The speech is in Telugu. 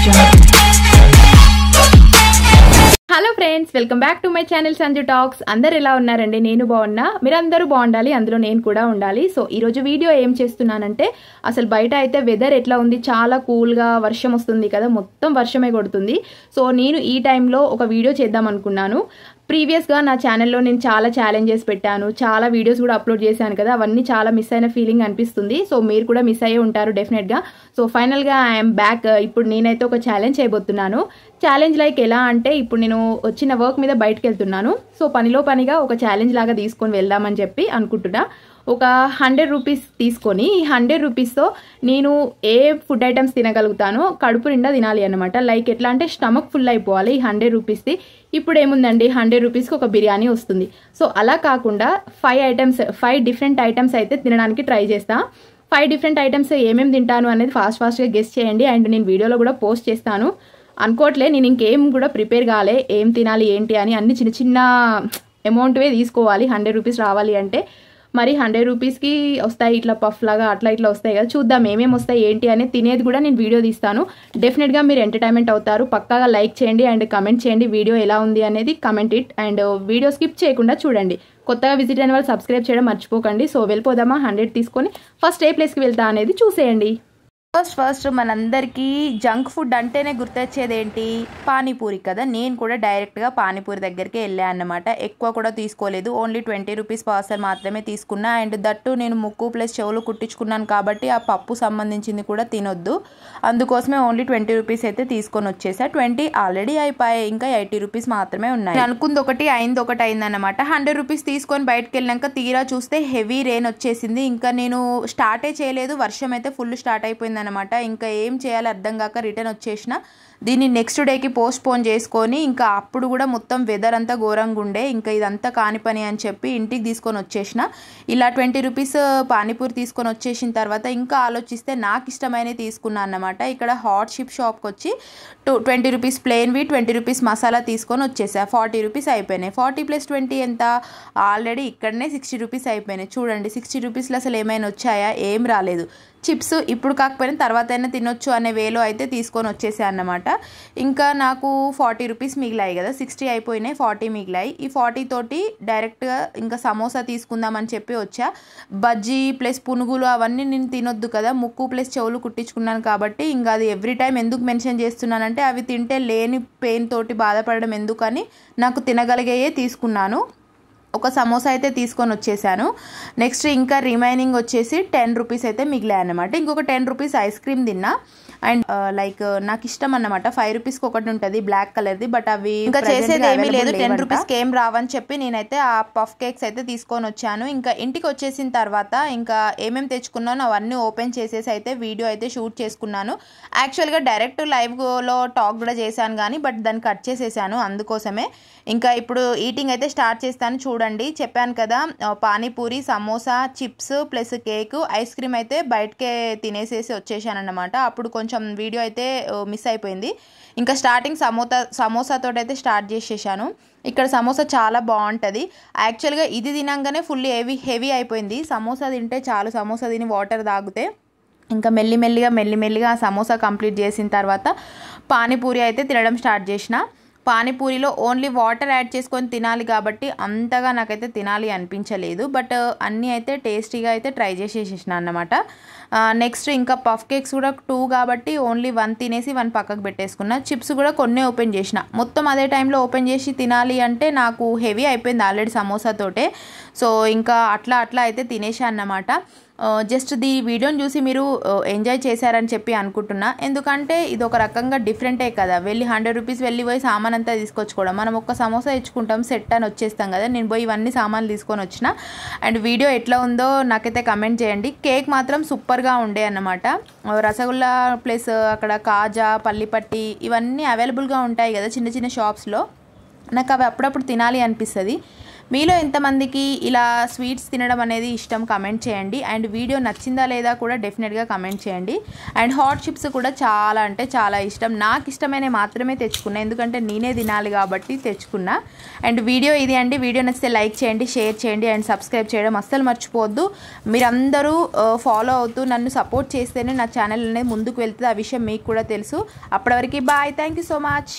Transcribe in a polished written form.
Hello friends, welcome back to my channel Sanju talks. అందరు ఎలా ఉన్నారండి? నేను బాగున్నా, మీరందరూ బాగుండాలి, అందులో నేను కూడా ఉండాలి. సో ఈరోజు వీడియో ఏం చేస్తున్నానంటే, అసలు బయట అయితే వెదర్ ఎట్లా ఉంది, చాలా కూల్గా వర్షం వస్తుంది కదా, మొత్తం వర్షమే కొడుతుంది. సో నేను ఈ టైంలో ఒక వీడియో చేద్దాం అనుకున్నాను. ప్రీవియస్గా నా ఛానల్లో నేను చాలా ఛాలెంజెస్ పెట్టాను, చాలా వీడియోస్ కూడా అప్లోడ్ చేశాను కదా, అవన్నీ చాలా మిస్ అయిన ఫీలింగ్ అనిపిస్తుంది. సో మీరు కూడా మిస్ అయ్యే ఉంటారు డెఫినెట్గా. సో ఫైనల్గా ఐఎమ్ బ్యాక్. ఇప్పుడు నేనైతే ఒక ఛాలెంజ్ చేయబోతున్నాను. ఛాలెంజ్ లైక్ ఎలా అంటే, ఇప్పుడు నేను వచ్చిన వర్క్ మీద బయటకు వెళ్తున్నాను. సో పనిలో పనిగా ఒక ఛాలెంజ్ లాగా తీసుకొని వెళ్దామని చెప్పి అనుకుంటున్నా. ఒక 100 రూపీస్ తీసుకొని, ఈ 100 రూపీస్తో నేను ఏ ఫుడ్ ఐటమ్స్ తినగలుగుతానో కడుపు నిండా తినాలి అనమాట. లైక్ ఎట్లా అంటే స్టమక్ ఫుల్ అయిపోవాలి ఈ 100 రూపీస్ది. ఇప్పుడు ఏముందండి, 100 రూపీస్కి ఒక బిర్యానీ వస్తుంది. సో అలా కాకుండా 5 డిఫరెంట్ ఐటమ్స్ అయితే తినడానికి ట్రై చేస్తా. 5 డిఫరెంట్ ఐటమ్స్ ఏమేమి తింటాను అనేది ఫాస్ట్గా గెస్ చేయండి. అండ్ నేను వీడియోలో కూడా పోస్ట్ చేస్తాను. అనుకోవట్లే, నేను ఇంకేం కూడా ప్రిపేర్ కాలే, ఏం తినాలి ఏంటి అని. అన్ని చిన్న చిన్న అమౌంట్వే తీసుకోవాలి 100 రూపీస్ రావాలి అంటే. మరి 100 రూపీస్కి వస్తాయి ఇట్లా పఫ్ లాగా, అట్లా ఇట్లా వస్తాయి కదా, చూద్దాం ఏమేమి వస్తాయి ఏంటి అని. తినేది కూడా నేను వీడియో తీస్తాను. డెఫినెట్గా మీరు ఎంటర్టైన్మెంట్ అవుతారు. పక్కాగా లైక్ చేయండి అండ్ కమెంట్ చేయండి వీడియో ఎలా ఉంది అనేది, comment it. And video skip చేయకుండా చూడండి. కొత్తగా విజిట్ అయిన వాళ్ళు సబ్స్క్రైబ్ చేయడం మర్చిపోకండి. సో వెళ్ళిపోదామా? 100 తీసుకొని ఫస్ట్ ఏ ప్లేస్కి వెళ్తా అనేది చూసేయండి. ఫస్ట్ మనందరికీ జంక్ ఫుడ్ అంటేనే గుర్తొచ్చేది ఏంటి? పానీపూరి కదా. నేను కూడా డైరెక్ట్గా పానీపూరి దగ్గరికి వెళ్ళా అన్నమాట. ఎక్కువ కూడా తీసుకోలేదు, ఓన్లీ 20 రూపీస్ పార్సల్ మాత్రమే తీసుకున్నా. అండ్ దట్టు నేను ముక్కు ప్లస్ చెవులు కుట్టించుకున్నాను కాబట్టి ఆ పప్పు సంబంధించింది కూడా తినొద్దు, అందుకోసమే ఓన్లీ 20 రూపీస్ అయితే తీసుకొని వచ్చేసా. 20 ఆల్రెడీ అయిపోయాయి, ఇంకా 80 రూపీస్ మాత్రమే ఉన్నాయి. అనుకుంది ఒకటి అయింది ఒకటి అయిందన్నమాట. 100 రూపీస్ తీసుకొని బయటకు వెళ్ళాక తీరా చూస్తే హెవీ రెయిన్ వచ్చేసింది. ఇంకా నేను స్టార్టే చేయలేదు, వర్షం అయితే ఫుల్ స్టార్ట్ అయిపోయింది అనమాట. ఇంకా ఏం చేయాలో అర్థం కాక రిటర్న్ వచ్చేసిన. దీన్ని నెక్స్ట్ డేకి పోస్ట్ పోన్ చేసుకొని, ఇంకా అప్పుడు కూడా మొత్తం వెదర్ అంతా ఘోరంగా ఉండే, ఇంకా ఇదంతా కాని పని అని చెప్పి ఇంటికి తీసుకొని వచ్చేసిన. ఇలా 20 రూపీస్ పానీపూరి తీసుకొని వచ్చేసిన తర్వాత ఇంకా ఆలోచిస్తే నాకు ఇష్టమైనవి తీసుకున్నాను అన్నమాట. ఇక్కడ హాట్ షిప్ షాప్కి వచ్చి 20 రూపీస్ ప్లెయిన్వి, 20 రూపీస్ మసాలా తీసుకొని వచ్చేసా. 40 రూపీస్ అయిపోయినాయి. 40 + 20 ఎంత? ఆల్రెడీ ఇక్కడనే 60 రూపీస్ అయిపోయినాయి. చూడండి, 60 రూపీస్లో అసలు ఏమైనా వచ్చాయా? ఏం రాలేదు. చిప్స్ ఇప్పుడు కాకపోయినా తర్వాత అయినా తినొచ్చు అనే వేలో అయితే తీసుకొని వచ్చేసా అన్నమాట. ఇంకా నాకు 40 రూపీస్ మిగిలాయి కదా, 60 అయిపోయినాయి, 40 మిగిలాయి. ఈ 40 తోటి డైరెక్ట్గా ఇంకా సమోసా తీసుకుందామని చెప్పి వచ్చా. బజ్జీ ప్లస్ పునుగులు అవన్నీ నేను తినొద్దు కదా, ముక్కు ప్లస్ చెవులు కుట్టించుకున్నాను కాబట్టి. ఇంకా అది ఎవ్రీ టైం ఎందుకు మెన్షన్ చేస్తున్నానంటే, అవి తింటే లేని పెయిన్ తోటి బాధపడడం ఎందుకని నాకు తినగలిగేయే తీసుకున్నాను. ఒక సమోసా అయితే తీసుకొని వచ్చేసాను. నెక్స్ట్ ఇంకా రిమైనింగ్ వచ్చేసి 10 రూపీస్ అయితే మిగిలాయి అన్నమాట. ఇంకొక 10 రూపీస్ ఐస్ క్రీమ్ తిన్నా. అండ్ లైక్ నాకు ఇష్టం అన్నమాట, 5 రూపీస్కి ఒకటి ఉంటుంది బ్లాక్ కలర్ది, బట్ అవి ఇంకా చేసేది ఏమీ లేదు, 10 రూపీస్కి ఏం రావని చెప్పి నేనైతే ఆ పఫ్ కేక్స్ అయితే తీసుకొని వచ్చాను. ఇంకా ఇంటికి వచ్చేసిన తర్వాత ఇంకా ఏమేమి తెచ్చుకున్నానో అవన్నీ ఓపెన్ చేసేసి అయితే వీడియో అయితే షూట్ చేసుకున్నాను. యాక్చువల్గా డైరెక్ట్ లైవ్లో టాక్ కూడా చేశాను కానీ, బట్ దాన్ని కట్ చేసేసాను, అందుకోసమే. ఇంకా ఇప్పుడు ఈటింగ్ అయితే స్టార్ట్ చేస్తాను. చూడండి, చెప్పాను కదా, panipuri, samosa, chips plus cake, ice cream అయితే బయటకే తినేసేసి వచ్చేసాను అన్నమాట. అప్పుడు కొంచెం వీడియో అయితే మిస్ అయిపోయింది. ఇంకా స్టార్టింగ్ సమోసాతో అయితే స్టార్ట్ చేసేసాను. ఇక్కడ సమోసా చాలా బాగుంటుంది. యాక్చువల్గా ఇది తినంగానే ఫుల్ హెవీ అయిపోయింది. సమోసా తింటే చాలు, సమోసా తిని వాటర్ తాగితే ఇంకా మెల్లిమెల్లిగా ఆ సమోసా కంప్లీట్ చేసిన తర్వాత పానీపూరి అయితే తినడం స్టార్ట్ చేసిన. పానీపూరిలో ఓన్లీ వాటర్ యాడ్ చేసుకొని తినాలి కాబట్టి అంతగా నాకైతే తినాలి అనిపించలేదు, బట్ అన్నీ అయితే టేస్టీగా అయితే ట్రై చేసేసిన అన్నమాట. నెక్స్ట్ ఇంకా పఫ్ కేక్స్ కూడా 2 కాబట్టి ఓన్లీ 1 తినేసి 1 పక్కకు పెట్టేసుకున్నా. చిప్స్ కూడా కొన్ని ఓపెన్ చేసిన, మొత్తం అదే టైంలో ఓపెన్ చేసి తినాలి అంటే నాకు హెవీ అయిపోయింది ఆల్రెడీ సమోసాతోటే. సో ఇంకా అట్లా అయితే తినేసా అన్నమాట. జస్ట్ ది వీడియోని చూసి మీరు ఎంజాయ్ చేశారని చెప్పి అనుకుంటున్నా. ఎందుకంటే ఇది ఒక రకంగా డిఫరెంటే కదా, వెళ్ళి 100 రూపీస్ వెళ్ళిపోయి సామాన్ అంతా తీసుకొచ్చుకోవడం. మనం ఒక్క సమోసా ఇచ్చుకుంటాం, సెట్ అని వచ్చేస్తాం కదా. నేను పోయి ఇవన్నీ సామాన్లు తీసుకొని వచ్చిన. అండ్ వీడియో ఎట్లా ఉందో నాకైతే కమెంట్ చేయండి. కేక్ మాత్రం సూపర్గా ఉండే అన్నమాట. రసగుల్లా ప్లస్ అక్కడ కాజా, పల్లిపట్టి ఇవన్నీ అవైలబుల్గా ఉంటాయి కదా చిన్న చిన్న షాప్స్లో. నాకు అవి అప్పుడప్పుడు తినాలి అనిపిస్తుంది. మీలో ఎంతమందికి ఇలా స్వీట్స్ తినడం అనేది ఇష్టం కమెంట్ చేయండి. అండ్ వీడియో నచ్చిందా లేదా కూడా డెఫినెట్గా కమెంట్ చేయండి. అండ్ హాట్ చిప్స్ కూడా చాలా అంటే చాలా ఇష్టం. నాకు ఇష్టమైన మాత్రమే తెచ్చుకున్నా, ఎందుకంటే నేనే తినాలి కాబట్టి తెచ్చుకున్నా. అండ్ వీడియో ఇది అండి. వీడియో నచ్చితే లైక్ చేయండి, షేర్ చేయండి అండ్ సబ్స్క్రైబ్ చేయడం అస్సలు మర్చిపోవద్దు. మీరందరూ ఫాలో అవుతూ నన్ను సపోర్ట్ చేస్తేనే నా ఛానల్ అనేది ముందుకు వెళ్తుంది. ఆ విషయం మీకు కూడా తెలుసు. అప్పటివరకు bye. Thank you so much.